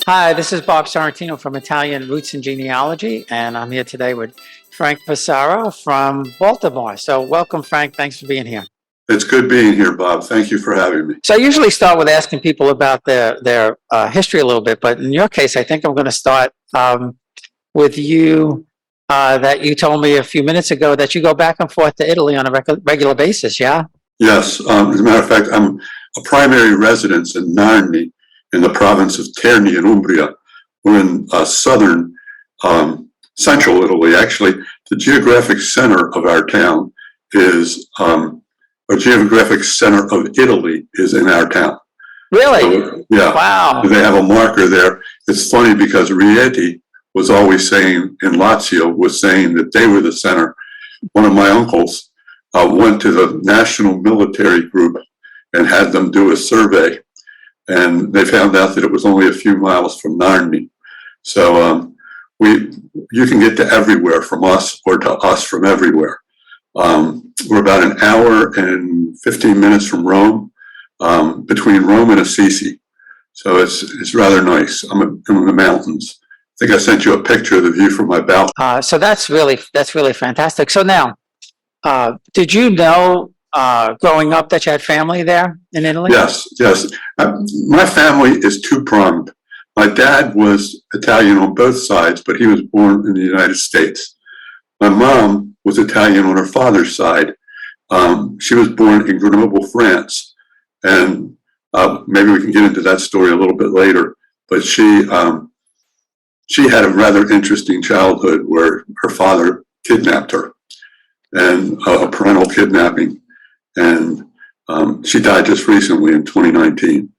Hi, this is Bob Sorrentino from Italian Roots and Genealogy, and I'm here today with Frank Passaro from Baltimore. So welcome, Frank. Thanks for being here. It's good being here, Bob. Thank you for having me. So I usually start with asking people about their history a little bit, but in your case, I think I'm going to start with you. That you told me a few minutes ago that you go back and forth to Italy on a regular basis, yeah? Yes, as a matter of fact, I'm a primary residence in Narni in the province of Terni in Umbria. We're in southern, central Italy. Actually, the geographic center of our town is, or geographic center of Italy is in our town. Really? So, yeah. Wow. They have a marker there. It's funny because Rieti was always saying, in Lazio, was saying that they were the center. One of my uncles went to the National Military Group and had them do a survey. And they found out that it was only a few miles from Narni. So you can get to everywhere from us or to us from everywhere. We're about an hour and 15 minutes from Rome, between Rome and Assisi. So it's rather nice. I'm in the mountains. I think I sent you a picture of the view from my balcony. So that's really fantastic. So now, did you know growing up that you had family there in Italy? Yes. My family is two-pronged. My dad was Italian on both sides, but he was born in the United States. My mom was Italian on her father's side. She was born in Grenoble, France. And maybe we can get into that story a little bit later. But she had a rather interesting childhood where her father kidnapped her, and a parental kidnapping. And she died just recently in 2019.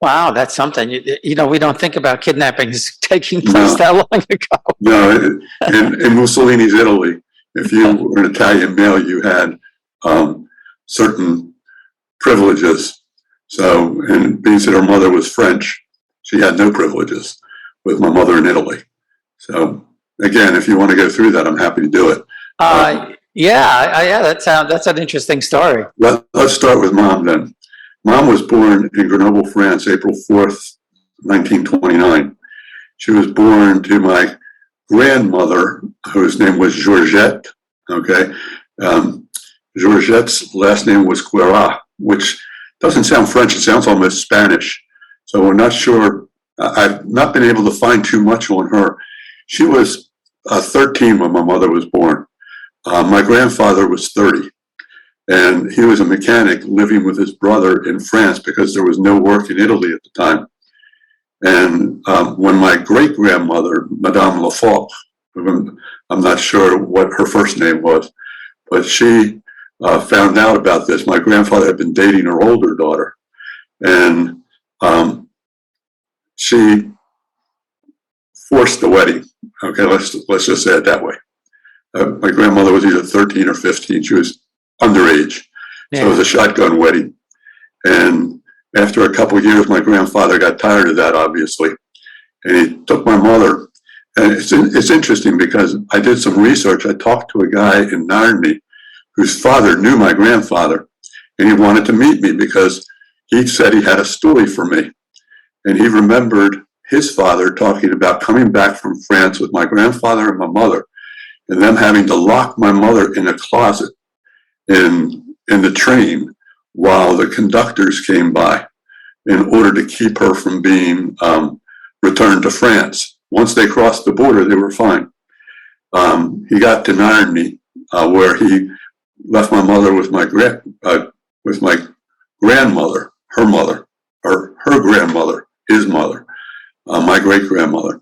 Wow, that's something. You know, we don't think about kidnappings taking place that long ago. No, in Mussolini's Italy, if you were an Italian male, you had certain privileges. So, and being that her mother was French, she had no privileges with my mother in Italy. So, again, if you want to go through that, I'm happy to do it. Yeah, that's an interesting story. Let's start with Mom then. Mom was born in Grenoble, France, April 4th, 1929. She was born to my grandmother, whose name was Georgette. Okay. Georgette's last name was Guerra, which doesn't sound French. It sounds almost Spanish. So we're not sure. I've not been able to find too much on her. She was 13 when my mother was born. My grandfather was 30, and he was a mechanic living with his brother in France because there was no work in Italy at the time. And when my great-grandmother, Madame Lafont, I'm not sure what her first name was, but she found out about this. My grandfather had been dating her older daughter, and she forced the wedding. Okay, let's just say it that way. My grandmother was either 13 or 15. She was underage. Yeah. So it was a shotgun wedding. And after a couple of years, my grandfather got tired of that, obviously. And he took my mother. And it's interesting because I did some research. I talked to a guy in Narni whose father knew my grandfather. And he wanted to meet me because he said he had a story for me. And he remembered his father talking about coming back from France with my grandfather and my mother, and them having to lock my mother in a closet in the train while the conductors came by in order to keep her from being returned to France. Once they crossed the border, they were fine. He got to Narni, where he left my mother with my grandmother, her mother, or her grandmother, his mother, my great-grandmother.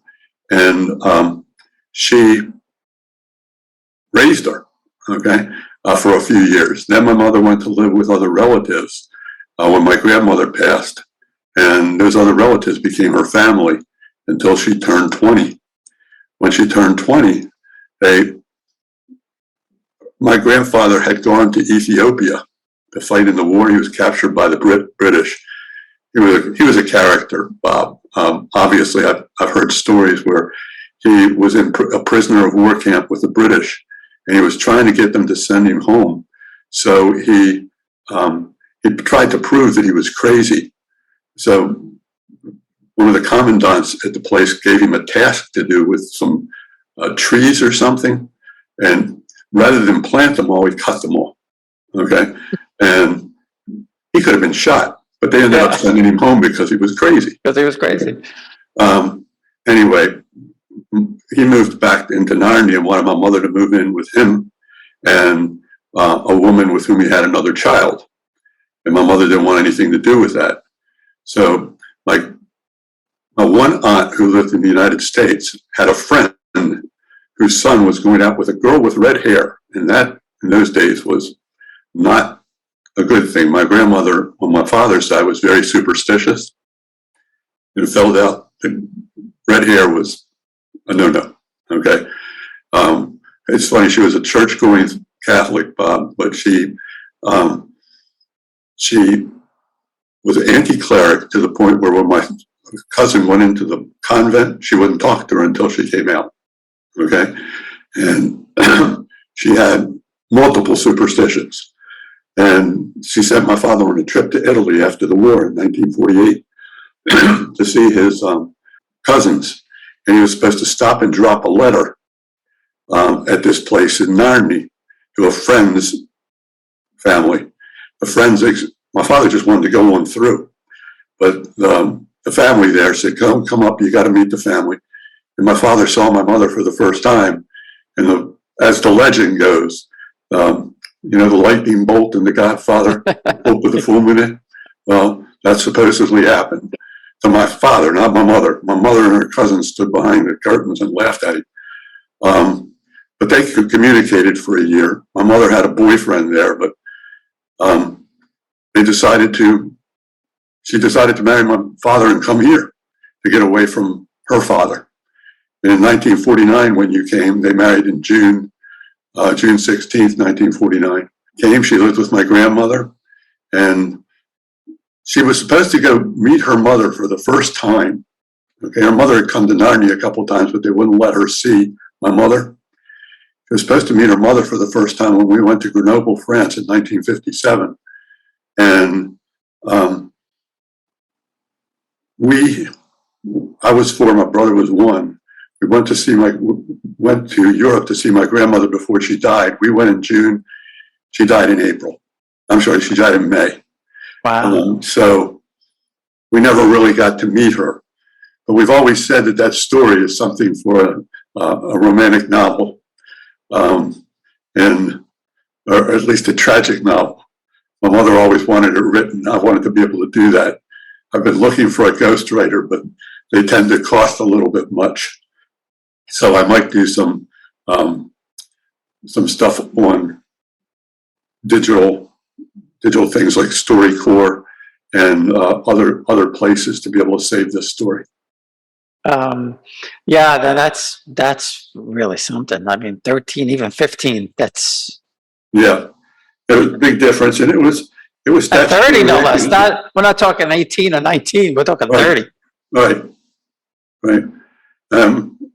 And she raised her, okay, for a few years. Then my mother went to live with other relatives when my grandmother passed. And those other relatives became her family until she turned 20. When she turned 20, my grandfather had gone to Ethiopia to fight in the war. He was captured by the British. He was a character, Bob. Obviously, I've heard stories where he was in a prisoner of war camp with the British, and he was trying to get them to send him home. So he tried to prove that he was crazy. So one of the commandants at the place gave him a task to do with some trees or something. And rather than plant them all, he cut them all. Okay. And he could have been shot, but they ended up sending him home because he was crazy. Because he was crazy. Anyway, he moved back into Narni and wanted my mother to move in with him and a woman with whom he had another child. And my mother didn't want anything to do with that. So, like, my one aunt who lived in the United States had a friend whose son was going out with a girl with red hair. And that, in those days, was not a good thing. My grandmother, on my father's side, was very superstitious. And felt out that red hair was a no-no. Okay. It's funny, she was a church-going Catholic, Bob, but she was anti-cleric to the point where when my cousin went into the convent, she wouldn't talk to her until she came out. Okay. And she had multiple superstitions. And she sent my father on a trip to Italy after the war in 1948 to see his cousins. And he was supposed to stop and drop a letter at this place in Narni to a friend's family. My father just wanted to go on through. But the family there said, come up, you got to meet the family. And my father saw my mother for the first time. And as the legend goes, the lightning bolt in The Godfather, bolt with a full minute. Well, that supposedly happened to my father, not my mother. My mother and her cousin stood behind the curtains and laughed at him. But they communicated for a year. My mother had a boyfriend there, but she decided to marry my father and come here to get away from her father. And in 1949, when you came, they married in June 16th, 1949. She lived with my grandmother, and she was supposed to go meet her mother for the first time. Okay, her mother had come to Narni a couple of times, but they wouldn't let her see my mother. She was supposed to meet her mother for the first time when we went to Grenoble, France in 1957. And I was 4, my brother was 1. We went to Europe to see my grandmother before she died. We went in June. She died in April. I'm sorry, she died in May. Wow. So we never really got to meet her. But we've always said that story is something for a romantic novel, or at least a tragic novel. My mother always wanted it written. I wanted to be able to do that. I've been looking for a ghostwriter, but they tend to cost a little bit much. So I might do some stuff on digital things like StoryCorps and other places to be able to save this story. That's really something. I mean, 13, even 15. That's there was a big difference, and it was 30 no less. We're not talking 18 or 19. We're talking 30. Right.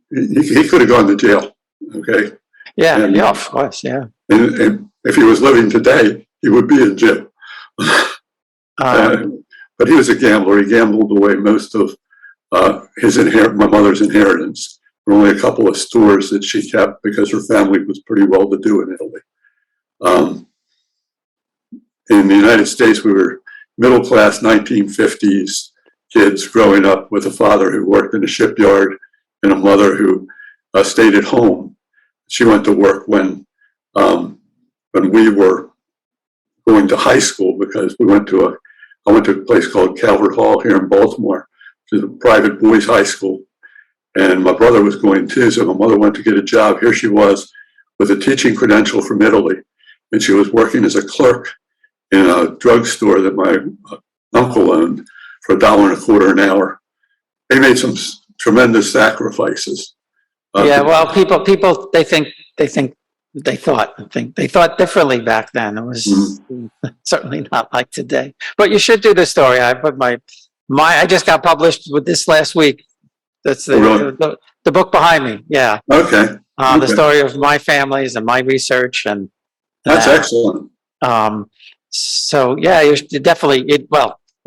He could have gone to jail. Okay. Yeah. Of course. Yeah. And if he was living today, he would be in jail. But he was a gambler. He gambled away most of my mother's inheritance. There were only a couple of stores that she kept because her family was pretty well to do in Italy. In the United States, we were middle class 1950s kids growing up with a father who worked in a shipyard and a mother who stayed at home. She went to work when we were going to high school, because I went to a place called Calvert Hall here in Baltimore, which is a private boys' high school. And my brother was going too, so my mother went to get a job. Here she was with a teaching credential from Italy, and she was working as a clerk in a drugstore that my uncle owned for $1.25 an hour. They made some tremendous sacrifices. Well, people, they thought differently back then. It was certainly not like today. But you should do this story. I put I just got published with this last week. That's the book behind me. Yeah. Okay. The story of my families and my research, and that's excellent. So yeah, you definitely.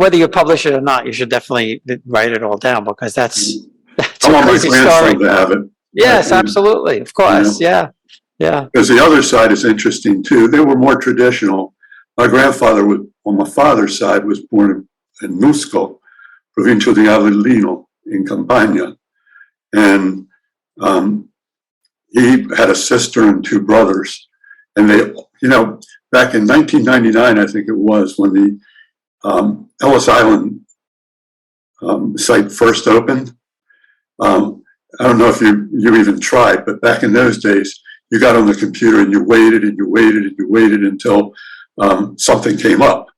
whether you publish it or not, you should definitely write it all down, because that's I a want my crazy story. grandson to have it. Yes, absolutely. Of course. Yeah. Yeah. Because the other side is interesting too. They were more traditional. My grandfather was, on my father's side, was born in Nusco, Provincia di Avellino, in Campania. And he had a sister and two brothers. And they, back in 1999, I think it was, when the Ellis Island site first opened. I don't know if you even tried, but back in those days, you got on the computer and you waited and you waited and you waited until something came up.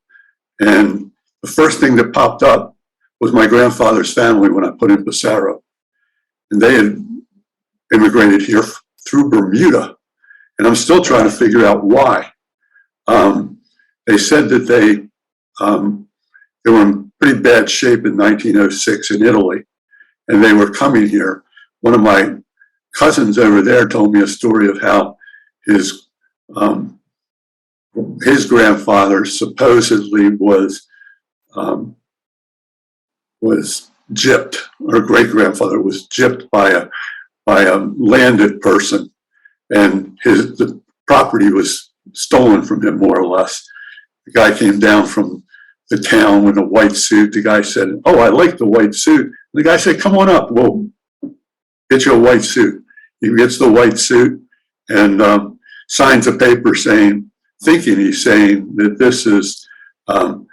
And the first thing that popped up was my grandfather's family when I put in Passaro. And they had immigrated here through Bermuda. And I'm still trying to figure out why. They said that they were in pretty bad shape in 1906 in Italy, and they were coming here. One of my cousins over there told me a story of how his grandfather supposedly was gypped, or great grandfather was gypped by a landed person, and the property was stolen from him, more or less. The guy came down from the town in a white suit. The guy said, "Oh, I like the white suit." And the guy said, "Come on up, we'll get you a white suit." He gets the white suit and signs a paper thinking he's saying that this is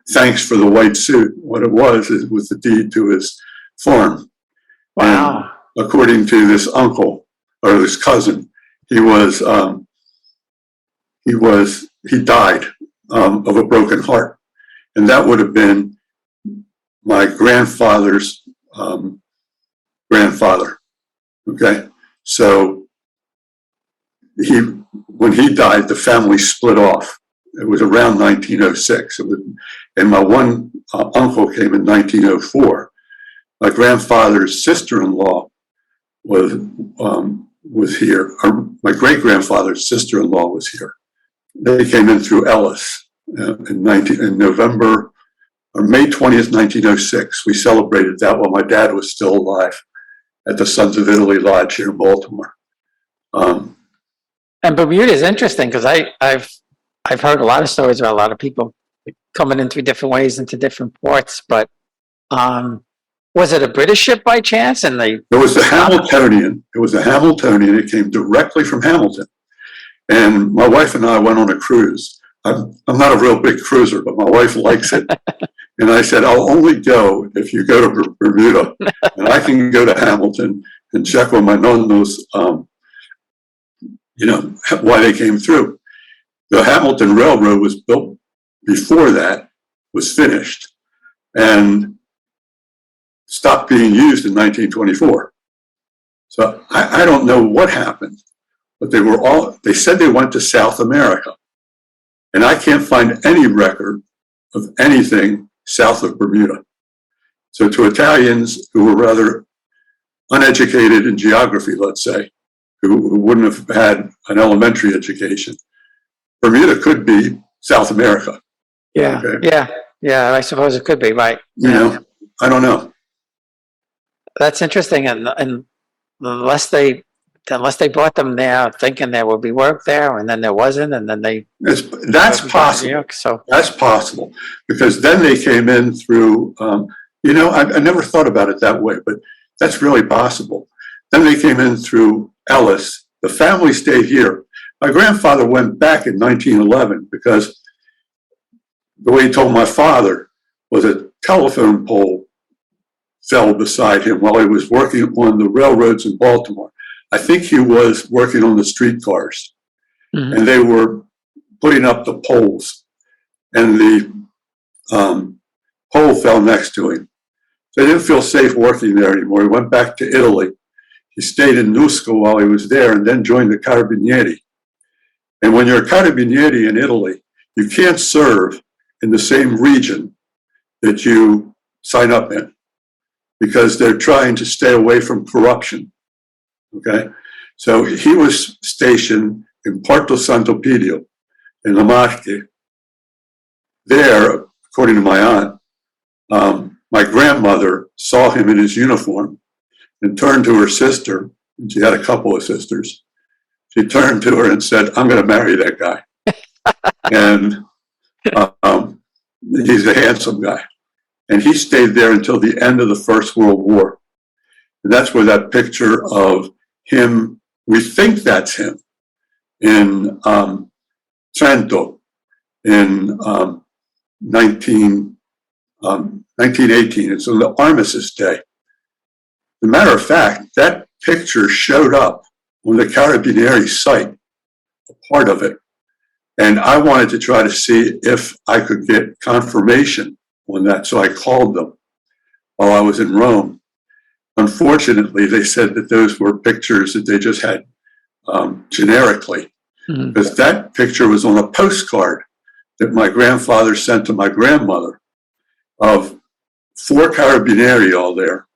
thanks for the white suit. What it was the deed to his farm. Wow. And according to this uncle or this cousin, he died of a broken heart. And that would have been my grandfather's grandfather. Okay. So when he died, the family split off. It was around 1906. And my one uncle came in 1904. My grandfather's sister-in-law was here. My great-grandfather's sister-in-law was here. They came in through Ellis in November or May 20th, 1906. We celebrated that while my dad was still alive at the Sons of Italy Lodge here in Baltimore. And Bermuda is interesting because I've heard a lot of stories about a lot of people coming in through different ways into different ports. But was it a British ship by chance? And it was the Hamiltonian. It was a Hamiltonian. It came directly from Hamilton. And my wife and I went on a cruise. I'm not a real big cruiser, but my wife likes it. And I said, "I'll only go if you go to Bermuda, and I can go to Hamilton and check on my nonnos, why they came through." The Hamilton Railroad was built before that was finished and stopped being used in 1924. So I don't know what happened, but they said they went to South America. And I can't find any record of anything south of Bermuda. So to Italians who were rather uneducated in geography, let's say, who wouldn't have had an elementary education, Bermuda could be South America. Yeah, okay? Yeah, I suppose it could be, right. I don't know. That's interesting, and unless they brought them there thinking there would be work there, and then there wasn't, and then that's possible. So that's possible, because then they came in through. I never thought about it that way, but that's really possible. Then they came in through Ellis. The family stayed here. My grandfather went back in 1911 because the way he told my father was a telephone pole fell beside him while he was working on the railroads in Baltimore. I think he was working on the streetcars, and they were putting up the poles, and the pole fell next to him. So he didn't feel safe working there anymore. He went back to Italy. He stayed in Nusco while he was there, and then joined the Carabinieri. And when you're a Carabinieri in Italy, you can't serve in the same region that you sign up in, because they're trying to stay away from corruption. Okay, so he was stationed in Porto Sant'Opidio in La Marche. There, according to my aunt, my grandmother saw him in his uniform and turned to her sister, and she had a couple of sisters. She turned to her and said, "I'm going to marry that guy." And he's a handsome guy. And he stayed there until the end of the First World War. And that's where that picture of him, we think that's him, in Trento in 1918. It's on the Armistice Day. As a matter of fact, that picture showed up on the Carabinieri site, a part of it. And I wanted to try to see if I could get confirmation on that. So I called them while I was in Rome. Unfortunately, they said that those were pictures that they just had generically, because that picture was on a postcard that my grandfather sent to my grandmother of 4 Carabinieri all there.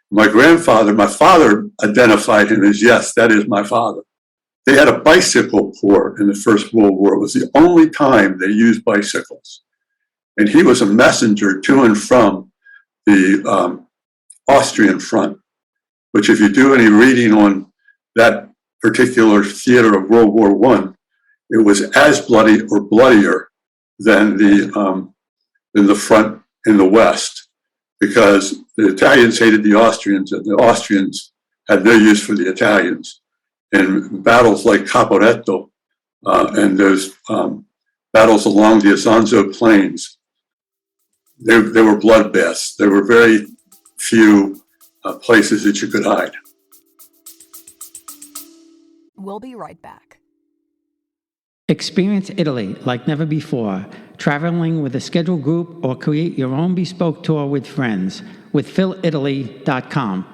My father identified him as, yes, that is my father. They had a bicycle corps in the First World War. It was the only time they used bicycles. And he was a messenger to and from the Austrian front, which if you do any reading on that particular theater of World War I, it was as bloody or bloodier than the front in the West, because the Italians hated the Austrians and the Austrians had no use for the Italians. And battles like Caporetto and those battles along the Isonzo Plains, they were bloodbaths. There were very few places that you could hide. We'll be right back. Experience Italy like never before, traveling with a scheduled group or create your own bespoke tour with friends with PhilItaly.com.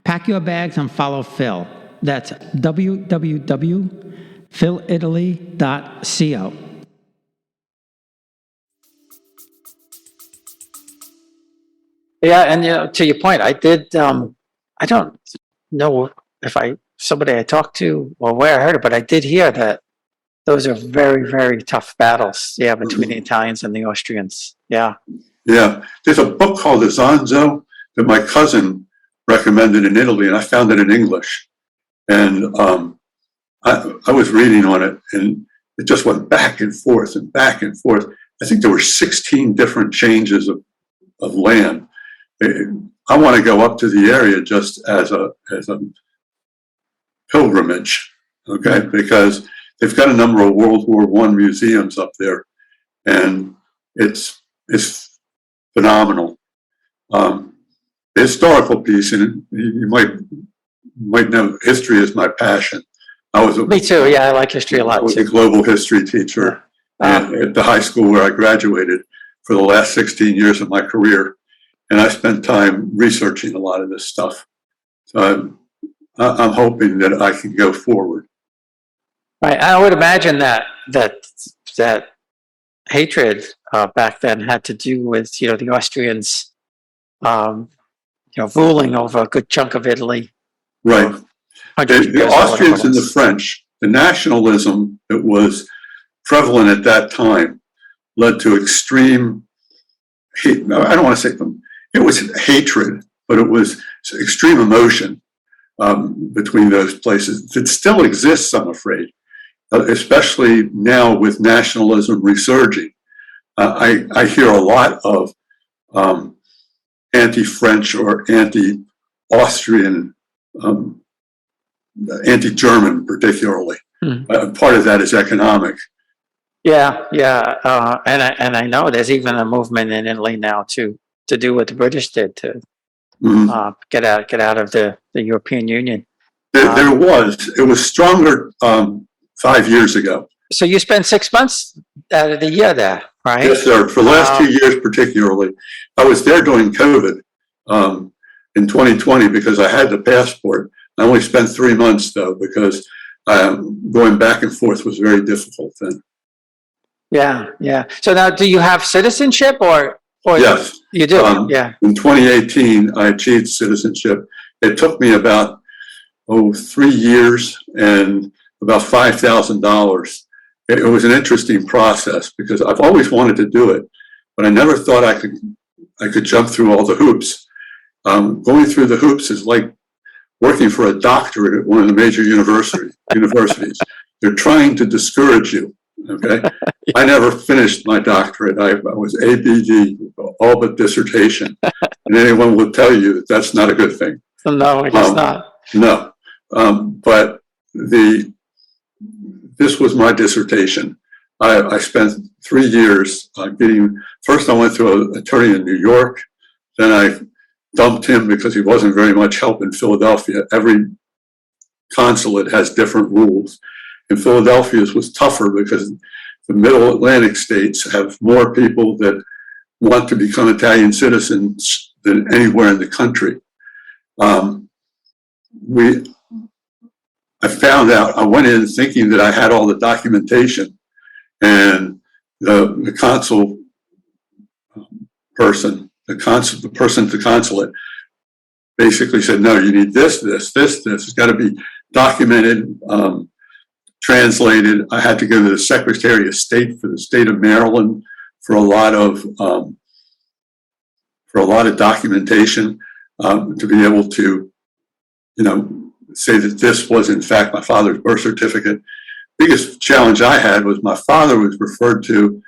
Pack your bags and follow Phil. That's www.philitaly.co. Yeah, and to your point, I did. I don't know if somebody I talked to or where I heard it, but I did hear that those are very, very tough battles. Yeah, between the Italians and the Austrians. Yeah. Yeah, there's a book called Isonzo that my cousin recommended in Italy, and I found it in English. And I was reading on it, and it just went back and forth and back and forth. I think there were 16 different changes of land. I want to go up to the area just as a pilgrimage, okay? Because they've got a number of World War I museums up there, and it's phenomenal. The historical piece, and you might know, history is my passion. Me too. Yeah, I like history a lot. I was a global history teacher at the high school where I graduated for the last 16 years of my career. And I spent time researching a lot of this stuff. So I'm hoping that I can go forward. Right. I would imagine that hatred back then had to do with, the Austrians, ruling over a good chunk of Italy. Right. The Austrians and the French, the nationalism that was prevalent at that time led to extreme hate. I don't want to say it was hatred, but it was extreme emotion between those places. It still exists, I'm afraid, especially now with nationalism resurging. I hear a lot of anti-French or anti-Austrian, anti-German particularly. Part of that is economic. Yeah. And I know there's even a movement in Italy now to do what the British did to get out of the European Union. It was stronger 5 years ago. So you spent 6 months out of the year there, right? Yes, sir. For the last 2 years particularly. I was there during COVID in 2020 because I had the passport. I only spent 3 months though, because going back and forth was very difficult then. Yeah. So now, do you have citizenship or yes, you do? Yeah. In 2018, I achieved citizenship. It took me about 3 years and about $5,000. It was an interesting process because I've always wanted to do it, but I never thought I I could jump through all the hoops. Going through the hoops is like working for a doctorate at one of the major universities. They're trying to discourage you. Okay. I never finished my doctorate. I was ABD, all but dissertation. And anyone will tell you that that's not a good thing. No, I guess not. No. But this was my dissertation. I spent 3 years first I went to an attorney in New York. Then I dumped him because he wasn't very much help in Philadelphia. Every consulate has different rules. In Philadelphia's was tougher because the middle Atlantic states have more people that want to become Italian citizens than anywhere in the country. I found out, I went in thinking that I had all the documentation, and the consul person, the person at the consulate basically said, no, you need this. It's got to be documented, translated. I had to go to the Secretary of State for the state of Maryland for a lot of documentation, to be able to, say that this was in fact my father's birth certificate. Biggest challenge I had was my father was referred to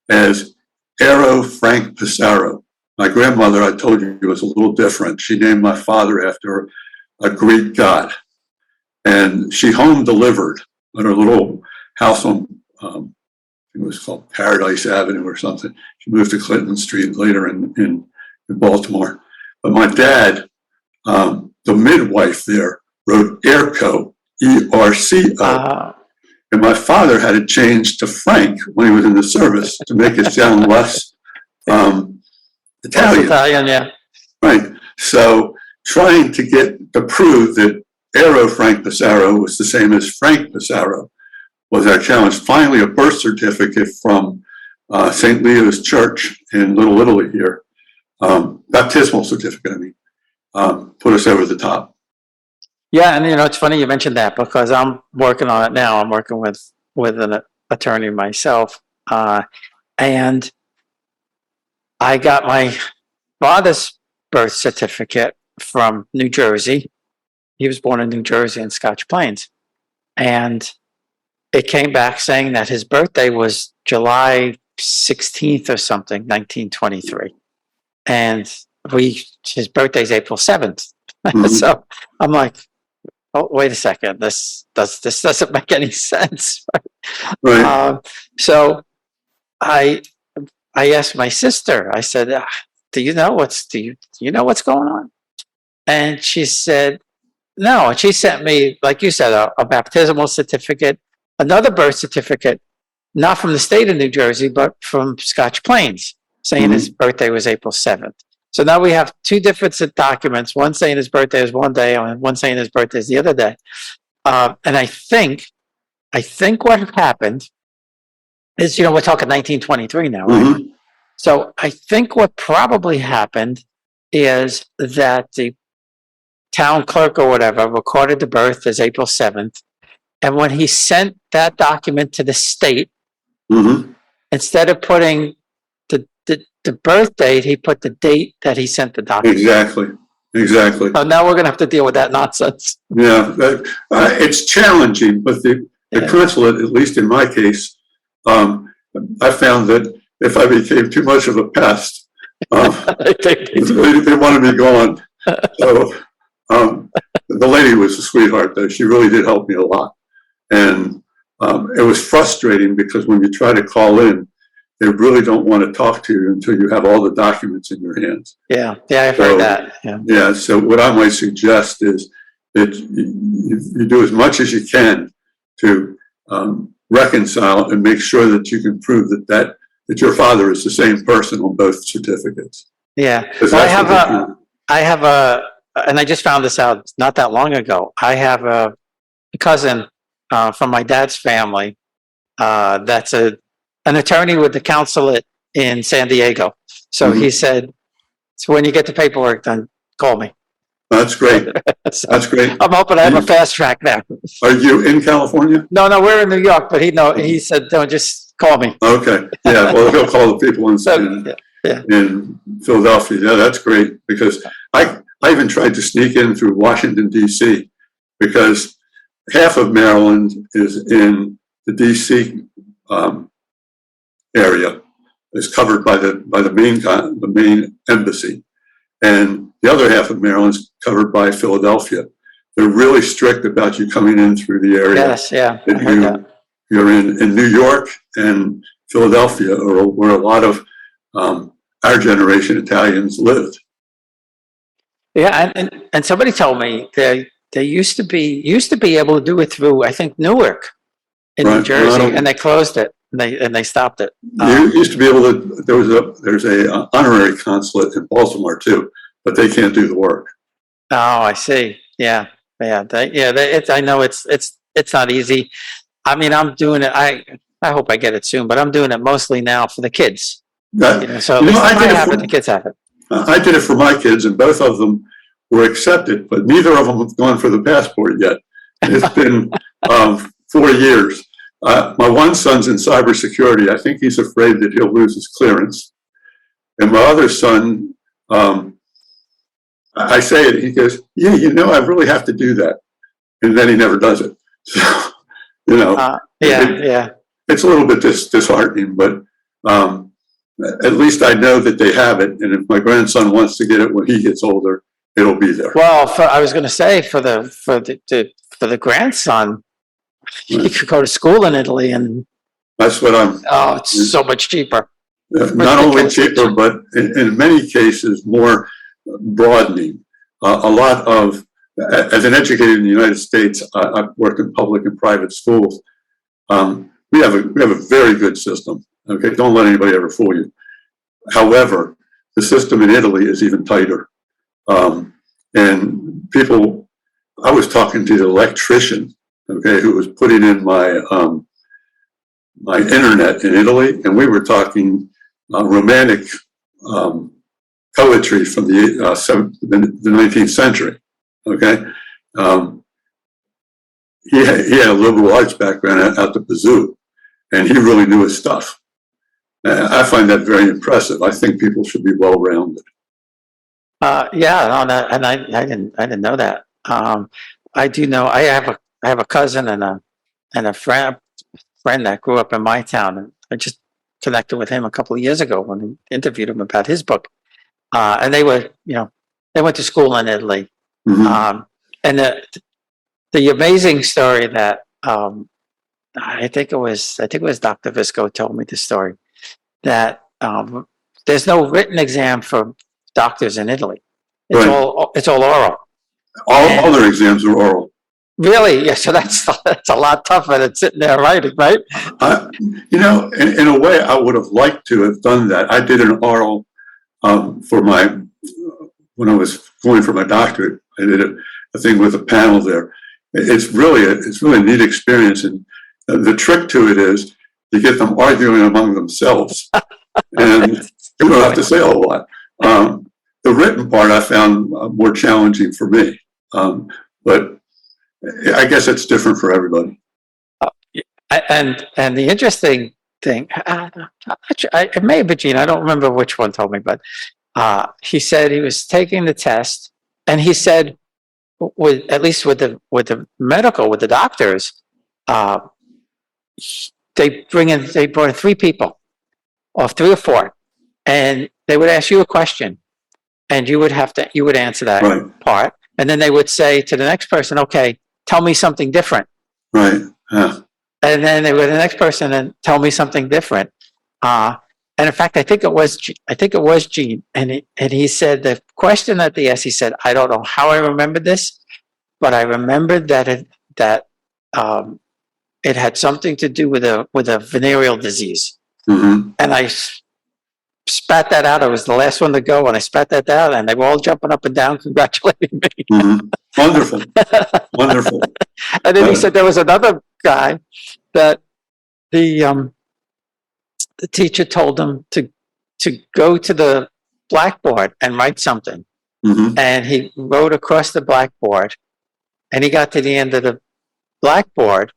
as Frank Passaro. My grandmother, I told you, was a little different. She named my father after a Greek god. And she home delivered at her little house on, I think it was called Paradise Avenue or something. She moved to Clinton Street later in Baltimore. But my dad, the midwife there, wrote Erco, E-R-C-O. And my father had it changed to Frank when he was in the service to make it sound less Italian. Italian, yeah. Right. So trying to prove that Frank Passaro was the same as Frank Passaro was our challenge. Finally, a birth certificate from St. Leo's Church in Little Italy here, baptismal certificate, put us over the top. Yeah, and it's funny you mentioned that because I'm working on it now. I'm working with an attorney myself, and I got my father's birth certificate from New Jersey. He was born in New Jersey in Scotch Plains, and it came back saying that his birthday was July 16th or something, 1923, and his birthday's April 7th. Mm-hmm. So I'm like, oh, wait a second. This doesn't make any sense. Right. So I asked my sister. I said, "Do you know what's going on?" And she said, "No." And she sent me, like you said, a baptismal certificate, another birth certificate, not from the state of New Jersey, but from Scotch Plains, saying his birthday was April 7th. So now we have two different documents, one saying his birthday is one day and one saying his birthday is the other day. And I think what happened is, we're talking 1923 now, right? Mm-hmm. So I think what probably happened is that the town clerk or whatever recorded the birth as April 7th. And when he sent that document to the state, mm-hmm. instead of putting the birth date, he put the date that he sent the document. Exactly. So now we're going to have to deal with that nonsense. Yeah, it's challenging, but the consulate, at least in my case, I found that if I became too much of a pest, they wanted me gone. So the lady was a sweetheart, though. She really did help me a lot. And it was frustrating because when you try to call in, they really don't want to talk to you until you have all the documents in your hands. Yeah, I've heard that. Yeah, so what I might suggest is that you do as much as you can to reconcile and make sure that you can prove that your father is the same person on both certificates. Yeah, well, I have a, and I just found this out not that long ago. I have a cousin from my dad's family that's an attorney with the consulate in San Diego. So mm-hmm. He said, so when you get the paperwork done, call me. That's great. So that's great. I'm hoping I have a fast track now. Are you in California? No, we're in New York, but he said, don't just call me. Okay. Yeah. Well, he'll call the people in San Diego. Yeah. in Philadelphia. Yeah, that's great, because I even tried to sneak in through Washington, D.C., because half of Maryland is in the D.C. Area, is covered by the main embassy, and the other half of Maryland is covered by Philadelphia. They're really strict about you coming in through the area. Yes, yeah, I heard that. You're in New York and Philadelphia, or where a lot of our generation Italians lived. Yeah, and somebody told me they used to be able to do it through, I think, Newark in New Right. Jersey, and they closed it. They stopped it. You used to be able to. There's a honorary consulate in Baltimore too, but they can't do the work. Oh, I see. Yeah. I know it's not easy. I mean, I'm doing it. I hope I get it soon, but I'm doing it mostly now for the kids. So at least I have it. The kids have it. I did it for my kids, and both of them were accepted, but neither of them have gone for the passport yet. It's been 4 years. My one son's in cybersecurity. I think he's afraid that he'll lose his clearance. And my other son, I say it, he goes, yeah, I really have to do that. And then he never does it. So, it's a little bit disheartening, but at least I know that they have it. And if my grandson wants to get it when he gets older, it'll be there. Well, I was going to say for the grandson, he could go to school in Italy, and that's what it's so much cheaper. Not only cheaper, but in many cases more broadening. A lot of, as an educator in the United States, I've worked in public and private schools. We have a very good system. Okay, don't let anybody ever fool you. However, the system in Italy is even tighter. And people, I was talking to the electrician, okay, who was putting in my my internet in Italy, and we were talking Romantic poetry from the 19th century. Okay, he had a liberal arts background out the bazoo, and he really knew his stuff. I find that very impressive. I think people should be well-rounded. And I didn't know that. I do know. I have a cousin and a friend that grew up in my town, and I just connected with him a couple of years ago when I interviewed him about his book. And they were, they went to school in Italy. Mm-hmm. And the amazing story that I think it was Dr. Visco told me the story that there's no written exam for doctors in Italy. It's Right. it's all oral. All their exams are oral. Really? Yeah. So that's a lot tougher than sitting there writing, right? In a way, I would have liked to have done that. I did an oral when I was going for my doctorate. I did a thing with a panel there. It's really a neat experience, and the trick to it is you get them arguing among themselves, and you don't have to say a whole lot. The written part I found more challenging for me, but I guess it's different for everybody. And the interesting thing, it may have been Gene. I don't remember which one told me, but he said he was taking the test, and he said, at least with the doctors, they brought in 3 people, or 3 or 4, and they would ask you a question, and you would answer that Right. part, and then they would say to the next person, "Okay, tell me something different." Right. Yeah. And then they would the next person and tell me something different. And in fact, I think it was Gene, and he said the question at the S. He said, "I don't know how I remembered this, but I remembered that it had something to do with a venereal disease." Mm-hmm. And I spat that out. I was the last one to go, and I spat that out, and they were all jumping up and down, congratulating me. Mm-hmm. Wonderful. Wonderful. And then he said there was another guy that the teacher told him to go to the blackboard and write something. Mm-hmm. And he wrote across the blackboard, and he got to the end of the blackboard,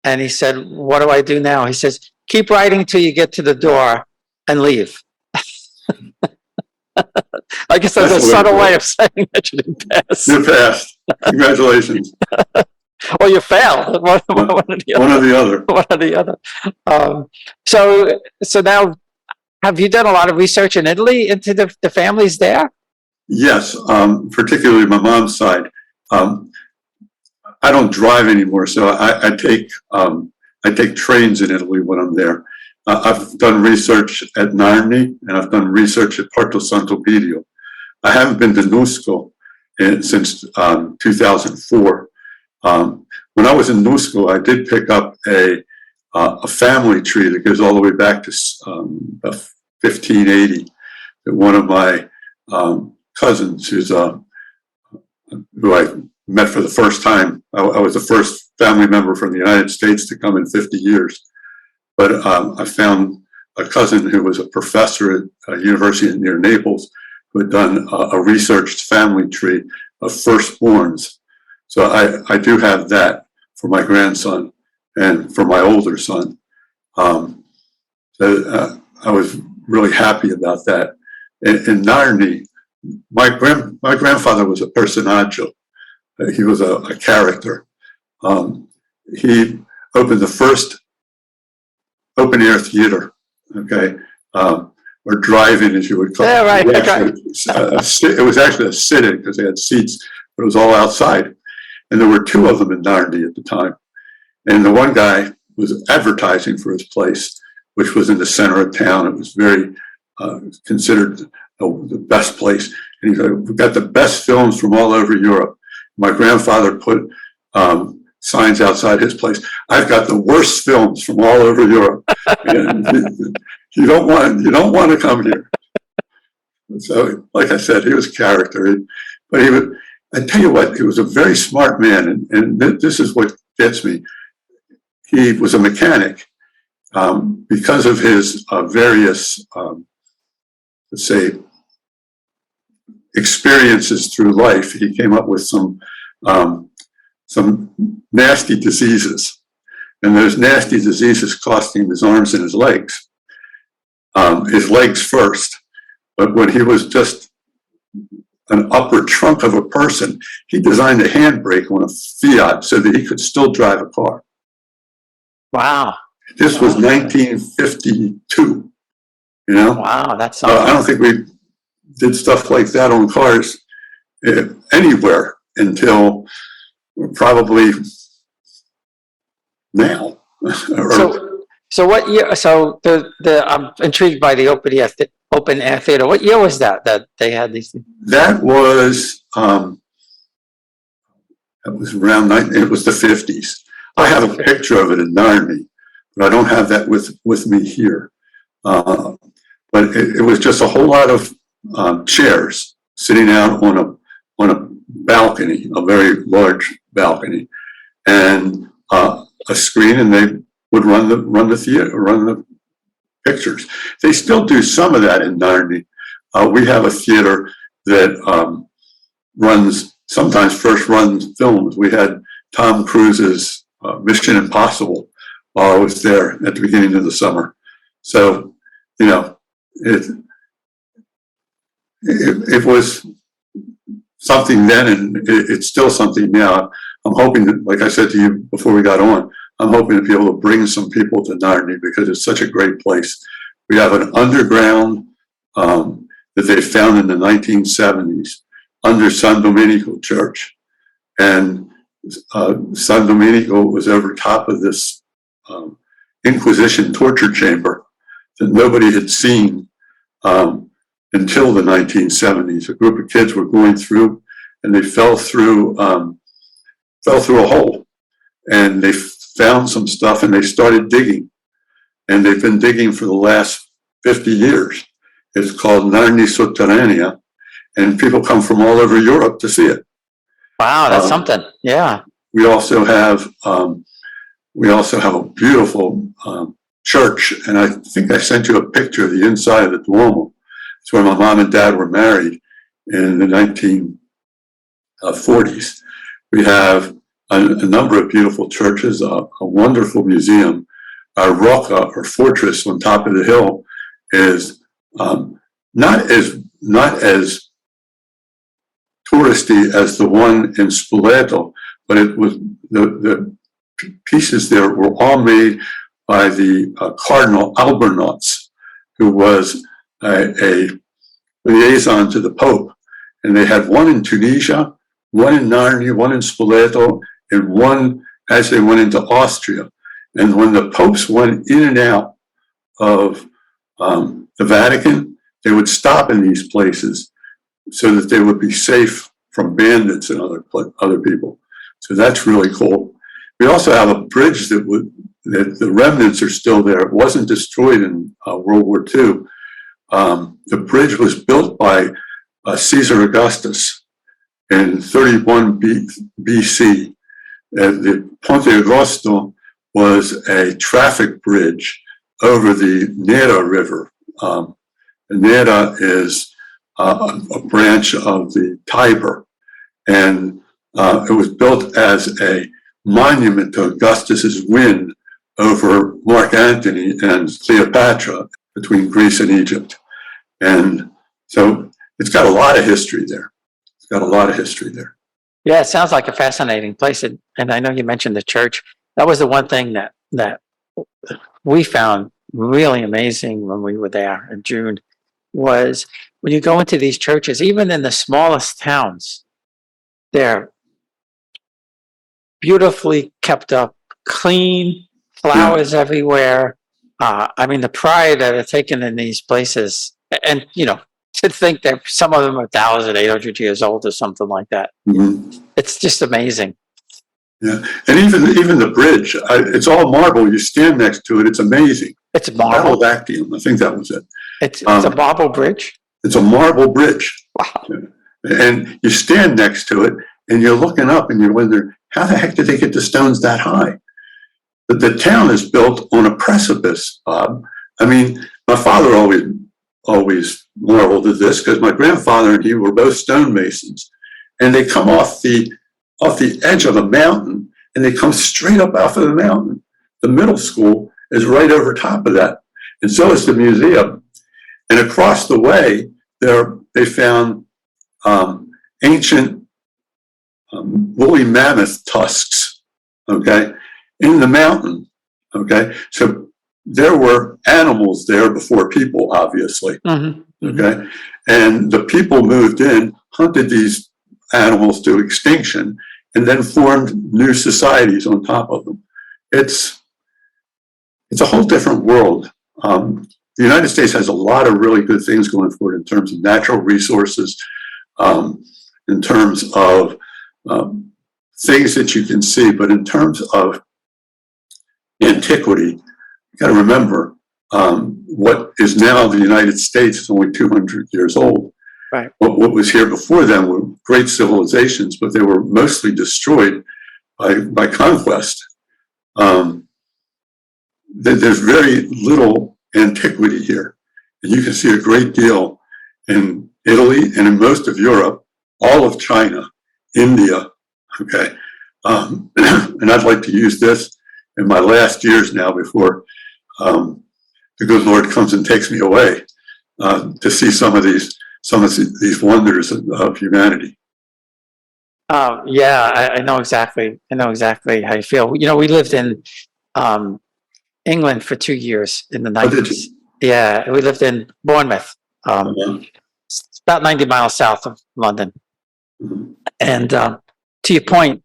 and he said, "What do I do now?" He says, "Keep writing till you get to the door and leave." I guess that's a That's the way subtle to do way it. of saying that you didn't pass. You passed. Congratulations. Or you failed. One or the One other. or the other. One or the other. So now, have you done a lot of research in Italy into the families there? Yes, particularly my mom's side. I don't drive anymore, so I take trains in Italy when I'm there. I've done research at Narni, and I've done research at Porto Sant'Ovidio. I haven't been to Nusco since 2004. When I was in Nusco, I did pick up a family tree that goes all the way back to 1580. That one of my cousins, who I met for the first time. I was the first family member from the United States to come in 50 years. But I found a cousin who was a professor at a university near Naples who had done a researched family tree of firstborns. So I do have that for my grandson and for my older son. So I was really happy about that. In Narni, my grandfather was a personaggio. He was a character. He opened the first open air theater, okay, or drive-in, as you would call it. Yeah, right. It was actually a sit-in because they had seats, but it was all outside. And there were two of them in Narni at the time. And the one guy was advertising for his place, which was in the center of town. It was very considered the best place. And he said, "We've got the best films from all over Europe." My grandfather put signs outside his place. "I've got the worst films from all over Europe. And you don't want to come here." So, like I said, he was a character. But I tell you what, he was a very smart man. And this is what gets me. He was a mechanic. Because of his various, let's say, experiences through life, he came up with some nasty diseases, and those nasty diseases cost him his arms and his legs. His legs first, but when he was just an upper trunk of a person, he designed a handbrake on a Fiat so that he could still drive a car. Wow. This was 1952. You know, Wow, that's I don't think we did stuff like that on cars anywhere until probably now. So what year? So I'm intrigued by the open air theater. What year was that they had these? That was around it was the 50s. I have a picture of it in Narni, but I don't have that with me here. But it was just a whole lot of chairs sitting out on a balcony, a very large balcony, and a screen, and they would run the theater, run the pictures. They still do some of that in Narni. We have a theater that sometimes first runs films. We had Tom Cruise's Mission Impossible while I was there at the beginning of the summer. So, you know, it was something then, and it's still something now. I'm hoping that, like I said to you before we got on, I'm hoping to be able to bring some people to Narni because it's such a great place. We have an underground that they found in the 1970s under San Domenico Church. And San Domenico was over top of this Inquisition torture chamber that nobody had seen until the 1970s. A group of kids were going through, and they fell through a hole, and they found some stuff, and they started digging, and they've been digging for the last 50 years. It's called Narni Sotterranea, and people come from all over Europe to see it. Wow, that's something. Yeah. We also have a beautiful church, and I think I sent you a picture of the inside of the Duomo. It's where my mom and dad were married in the 1940s. We have a number of beautiful churches, a wonderful museum. Our Rocca, or fortress on top of the hill, is not as touristy as the one in Spoleto, but it was the pieces there were all made by the Cardinal Albornoz, who was a liaison to the Pope. And they had one in Tunisia, one in Narni, one in Spoleto, and one as they went into Austria. And when the popes went in and out of the Vatican, they would stop in these places so that they would be safe from bandits and other people. So that's really cool. We also have a bridge that the remnants are still there. It wasn't destroyed in World War II. The bridge was built by Caesar Augustus in 31 BC. The Ponte Agosto was a traffic bridge over the Nera River. The Nera is a branch of the Tiber, and it was built as a monument to Augustus's win over Mark Antony and Cleopatra between Greece and Egypt. And so it's got a lot of history there. Yeah, it sounds like a fascinating place. And I know you mentioned the church. That was the one thing that we found really amazing when we were there in June, was when you go into these churches, even in the smallest towns, they're beautifully kept up, clean, flowers everywhere. I mean, the pride that are taken in these places, and to think that some of them are 1,800 years old or something like that. Mm-hmm. It's just amazing. Yeah, and even the bridge, it's all marble. You stand next to it; it's amazing. It's marble. I think that was it. It's a marble bridge. It's a marble bridge. Wow! And you stand next to it, and you're looking up, and you wonder, how the heck did they get the stones that high? But the town is built on a precipice, Bob. I mean, my father always marveled at this, because my grandfather and he were both stonemasons, and they come off the edge of a mountain, and they come straight up off of the mountain. The middle school is right over top of that, and so is the museum. And across the way, they found ancient woolly mammoth tusks, okay, in the mountain, okay? So there were animals there before people, obviously, okay? And the people moved in, hunted these animals to extinction, and then formed new societies on top of them. It's a whole different world. The United States has a lot of really good things going for it in terms of natural resources, in terms of things that you can see, but in terms of antiquity, you got to remember what is now the United States is only 200 years old. Right. What was here before them were great civilizations, but they were mostly destroyed by conquest. There's very little antiquity here. And you can see a great deal in Italy and in most of Europe, all of China, India, okay? And I'd like to use this in my last years now before the good Lord comes and takes me away, to see some of these wonders of humanity. Yeah, I know exactly how you feel. We lived in England for 2 years in the 90s. Yeah, we lived in Bournemouth. It's about 90 miles south of London. Mm-hmm. And to your point,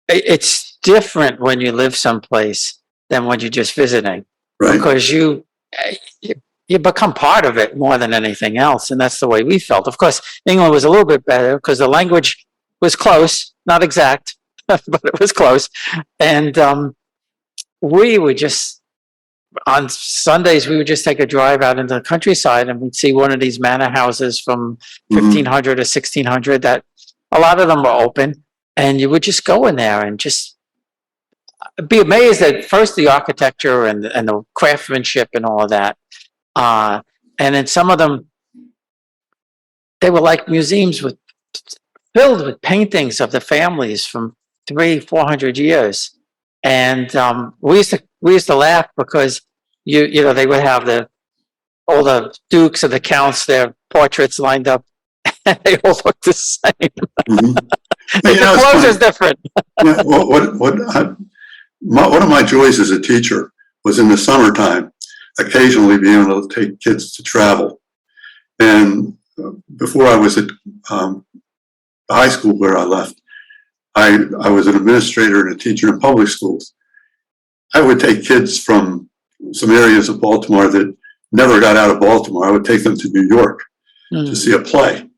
it's different when you live someplace than when you're just visiting, right? Because you become part of it more than anything else, and that's the way we felt. Of course, England was a little bit better because the language was close, not exact, but it was close. And we would just, on Sundays, we would just take a drive out into the countryside, and we'd see one of these manor houses from 1500 or 1600 that a lot of them were open, and you would just go in there and just be amazed at first the architecture and the craftsmanship and all of that. And then some of them, they were like museums filled with paintings of the families from 300-400 years. And we used to laugh because they would have the all the dukes and the counts, their portraits lined up. They all look the same. Mhm. The clothes is different. Yeah, one of my joys as a teacher was in the summertime, occasionally being able to take kids to travel. And before I was at the high school where I left, I was an administrator and a teacher in public schools. I would take kids from some areas of Baltimore that never got out of Baltimore. I would take them to New York to see a play.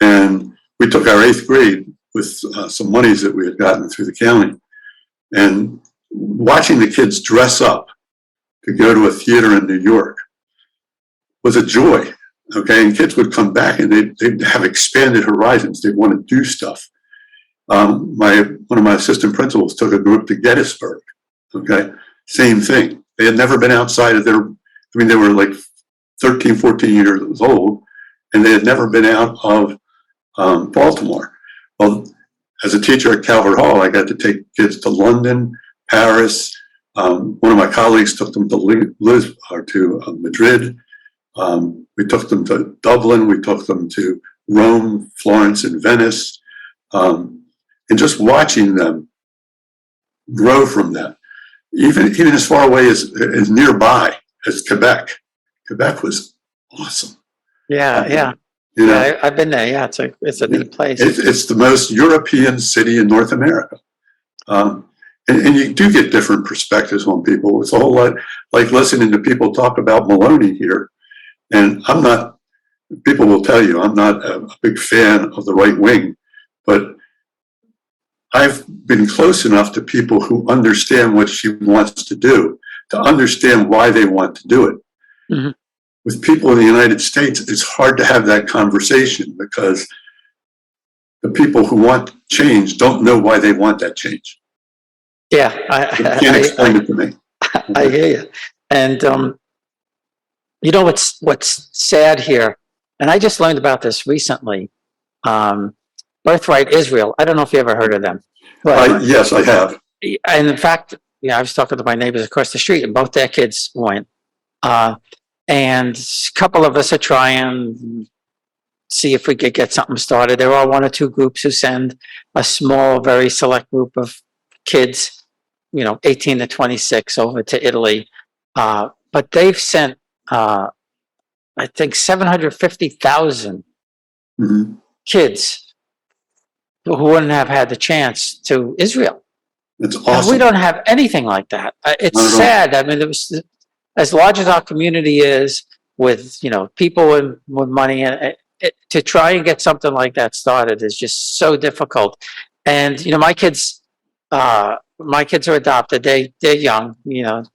And we took our 8th grade with some monies that we had gotten through the county. And watching the kids dress up to go to a theater in New York was a joy. Okay, and kids would come back and they'd have expanded horizons. They'd want to do stuff. One of my assistant principals took a group to Gettysburg. Okay, same thing. They had never been outside of they were like 13, 14 years old, and they had never been out of Baltimore. Well, as a teacher at Calvert Hall, I got to take kids to London, Paris. One of my colleagues took them to Madrid. We took them to Dublin. We took them to Rome, Florence, and Venice. And just watching them grow from that, even as far away as nearby as Quebec. Quebec was awesome. Yeah. You know, Yeah, I've been there. Yeah, it's a neat place. It's the most European city in North America. And you do get different perspectives on people. It's a whole lot like listening to people talk about Maloney here. And people will tell you, I'm not a big fan of the right wing, but I've been close enough to people who understand what she wants to do, to understand why they want to do it. Mm-hmm. With people in the United States, it's hard to have that conversation because the people who want change don't know why they want that change. Yeah, They can't explain it to me. I hear you. And you know what's sad here, and I just learned about this recently. Birthright Israel. I don't know if you ever heard of them. But, Yes, I have. and in fact, I was talking to my neighbors across the street, and both their kids went. And a couple of us are trying see if we could get something started. There are 1 or 2 groups who send a small, very select group of kids, 18 to 26 over to Italy. But they've sent, I think, 750,000 kids who wouldn't have had the chance to Israel. It's And awesome. we don't have anything like that. It's Not at all. sad. I mean, it was, as large as our community is, with people with money, and to try and get something like that started is just so difficult. And my kids are adopted. They're young.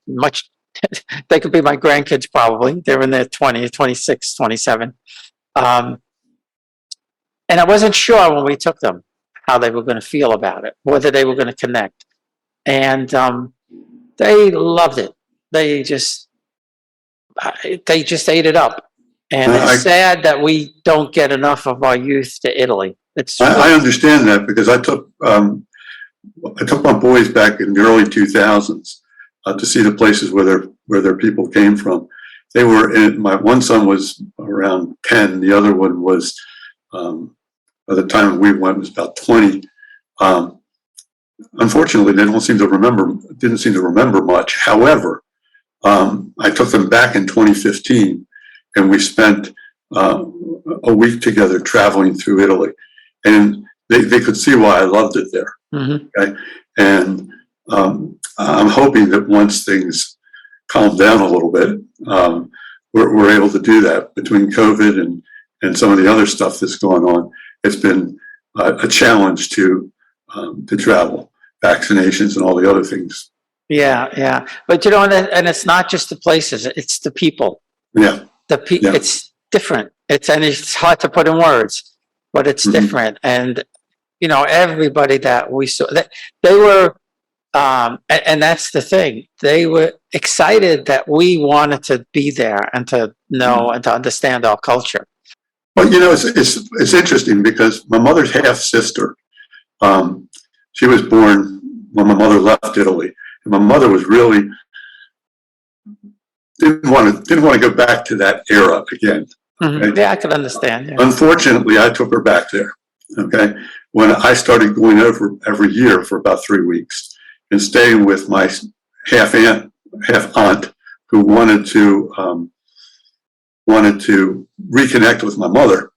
Much they could be my grandkids probably. They're in their 20s, 26, 27. And I wasn't sure when we took them how they were going to feel about it, whether they were going to connect. And they loved it. They just ate it up. And it's sad that we don't get enough of our youth to Italy. I understand that because I took my boys back in the early 2000s to see the places where their people came from. They were my one son was around 10. The other one was, by the time we went, was about 20. Unfortunately, they didn't seem to remember much. However, I took them back in 2015, and we spent a week together traveling through Italy, and they could see why I loved it there. Mm-hmm. Okay? And I'm hoping that once things calm down a little bit, we're able to do that. Between COVID and some of the other stuff that's going on, it's been a challenge to travel, vaccinations, and all the other things. Yeah. But and it's not just the places; it's the people. Yeah. It's different. It's hard to put in words, but it's different. And everybody that we saw, they were, and that's the thing. They were excited that we wanted to be there and to know and to understand our culture. Well, it's interesting because my mother's half sister, she was born when my mother left Italy, and my mother was really didn't want to go back to that era again. Okay? Yeah, I can understand. Yeah. Unfortunately, I took her back there. Okay, when I started going over every year for about 3 weeks and staying with my half aunt, who wanted to reconnect with my mother.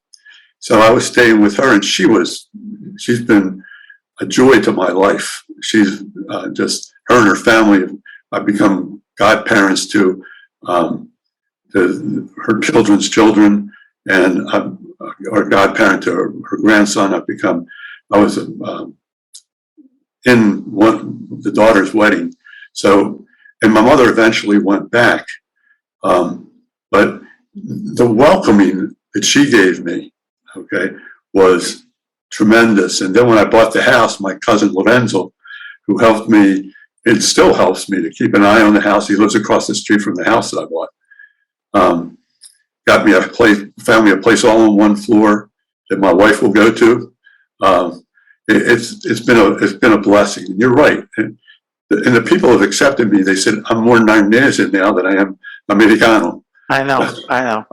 So I was staying with her, and she's been a joy to my life. She's just, her and her family have become godparents to her children's children, and or godparent to her grandson. I was in the daughter's wedding. So, and my mother eventually went back. But the welcoming that she gave me, okay, was tremendous. And then when I bought the house, my cousin Lorenzo, who helped me, it still helps me to keep an eye on the house. He lives across the street from the house that I bought. Got me found me a place all on one floor that my wife will go to. It's been a blessing. And you're right. And the people have accepted me. They said I'm more Narnesian now than I am Americano. I know.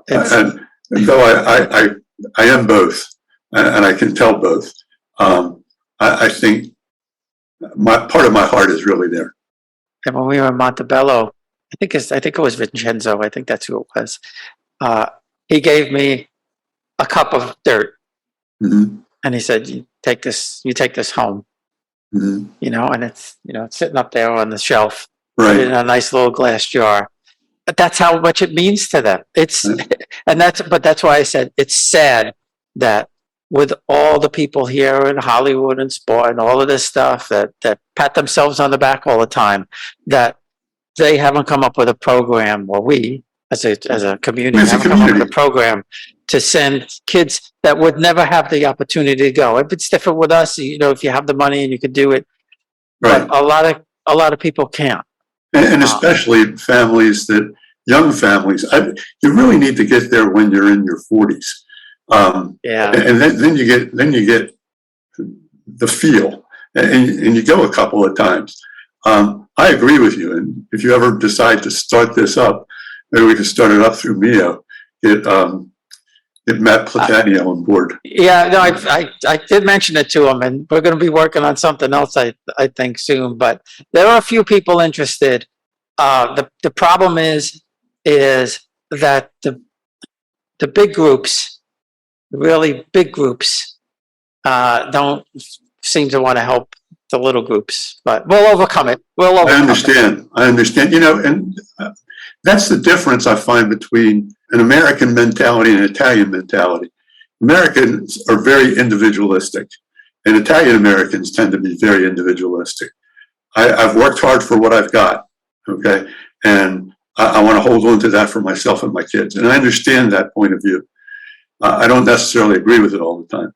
And though I am both, and I can tell both. I think part of my heart is really there. And when we were in Montebello, I think it was Vincenzo. I think that's who it was. He gave me a cup of dirt, and he said, "You take this home." And it's it's sitting up there on the shelf, right, in a nice little glass jar. But that's how much it means to them. But that's why I said it's sad that with all the people here in Hollywood and sport and all of this stuff that pat themselves on the back all the time, that they haven't come up with a program, or we as a community haven't come up with a program to send kids that would never have the opportunity to go. If it's different with us, if you have the money and you could do it, right. But a lot of people can't. And especially young families, you really need to get there when you're in your 40s. And then you get the feel, and you go a couple of times. I agree with you. And if you ever decide to start this up, maybe we can start it up through Mio. Get Matt Platania on board. Yeah, no, I did mention it to him, and we're going to be working on something else, I think, soon. But there are a few people interested. The problem is that the big groups, really big groups, don't seem to want to help the little groups. But we'll overcome it. I understand. And that's the difference I find between an American mentality and an Italian mentality. Americans are very individualistic, and Italian Americans tend to be very individualistic. I've worked hard for what I've got, okay? And I want to hold on to that for myself and my kids. And I understand that point of view. I don't necessarily agree with it all the time.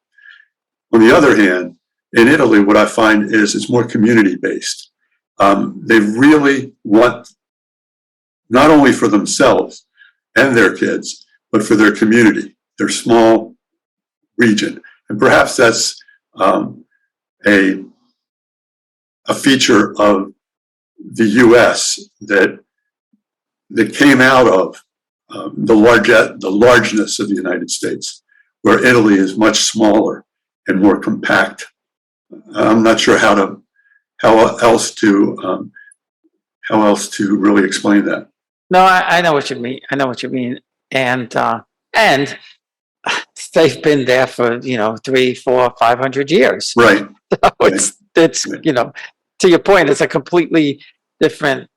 On the other hand, in Italy, what I find is it's more community-based. They really want, not only for themselves and their kids, but for their community, their small region. And perhaps that's a feature of the U.S. that came out of the largeness of the United States, where Italy is much smaller and more compact. I'm not sure how else to really explain that. No, I know what you mean. And they've been there for 300, 400, 500 years. Right. So it's to your point, it's a completely different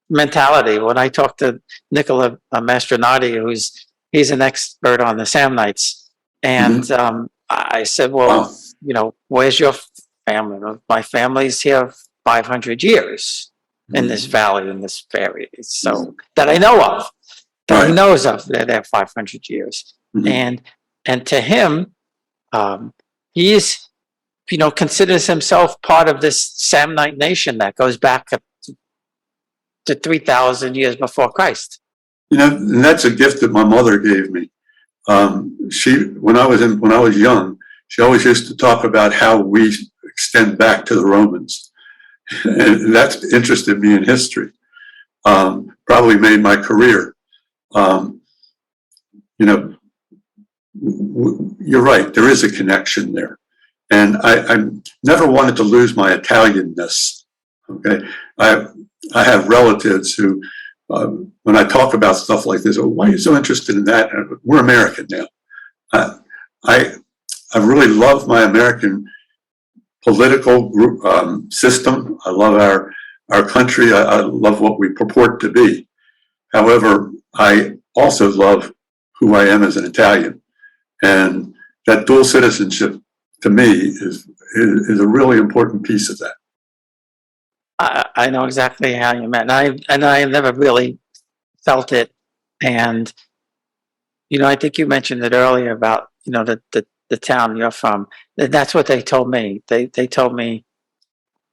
mentality. When I talked to Nicola Mastronardi, he's an expert on the Samnites, and I said, well, where's your family? My family's here 500 years in this valley, in this area, so that I know of, that he knows of. They're there 500 years, and to him, he's considers himself part of this Samnite nation that goes back to 3,000 years before Christ. And that's a gift that my mother gave me. When I was young, she always used to talk about how we extend back to the Romans, and that interested me in history. probably made my career. You know, you're right. There is a connection there. And I never wanted to lose my Italianness. Okay. I have relatives who, when I talk about stuff like this, oh, why are you so interested in that? We're American now. I really love my American political group, system. I love our country. I love what we purport to be. However, I also love who I am as an Italian. And that dual citizenship, to me, is a really important piece of that. I know exactly how you meant, and I never really felt it. And I think you mentioned it earlier about the town you're from. That's what they told me. They told me,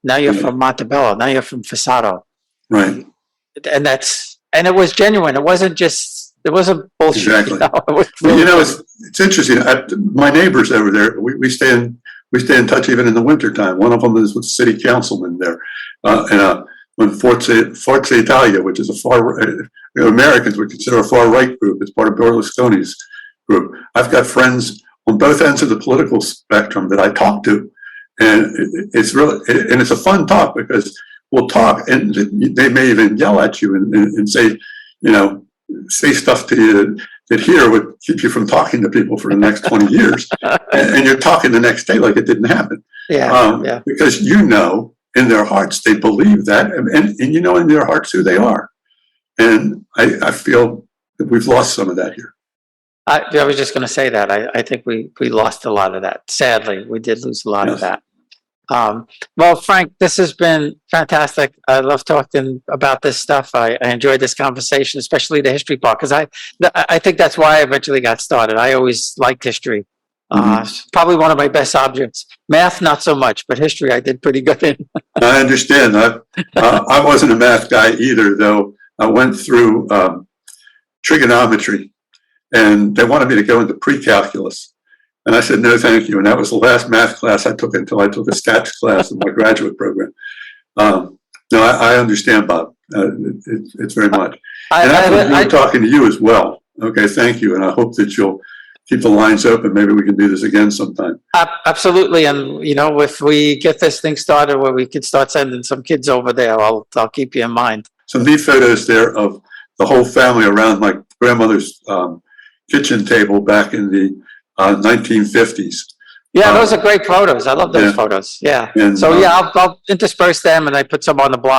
now you're from Montebello. Now you're from Passaro. Right. And it was genuine. It wasn't bullshit. Exactly. It was really it's interesting. My neighbors over there, we stay in touch even in the wintertime. One of them is with the city councilman there, when Forza Italia, which is Americans would consider a far right group. It's part of Berlusconi's group. I've got friends on both ends of the political spectrum that I talk to, and it's a fun talk because we'll talk, and they may even yell at you and say, say stuff to you that here would keep you from talking to people for the next 20 years. And you're talking the next day like it didn't happen. Yeah. Because in their hearts, they believe that, and in their hearts who they are. And I feel that we've lost some of that here. I was just going to say that. I think we lost a lot of that. Sadly, we did lose a lot of that. Well, Frank, this has been fantastic. I love talking about this stuff. I enjoyed this conversation, especially the history part, because I think that's why I eventually got started. I always liked history. It's probably one of my best subjects. Math, not so much, but history I did pretty good in. I understand. I wasn't a math guy either, though. I went through trigonometry, and they wanted me to go into pre-calculus. And I said, no, thank you. And that was the last math class I took until I took a stats class in my graduate program. No, I understand, Bob. It's very much. And I'm talking to you as well. Okay, thank you. And I hope that you'll keep the lines open. Maybe we can do this again sometime. Absolutely. And, if we get this thing started where we could start sending some kids over there, I'll keep you in mind. Some neat photos there of the whole family around my grandmother's kitchen table back in the 1950s. Yeah, those are great photos. I love those photos. Yeah. And, so I'll intersperse them, and I put some on the blog.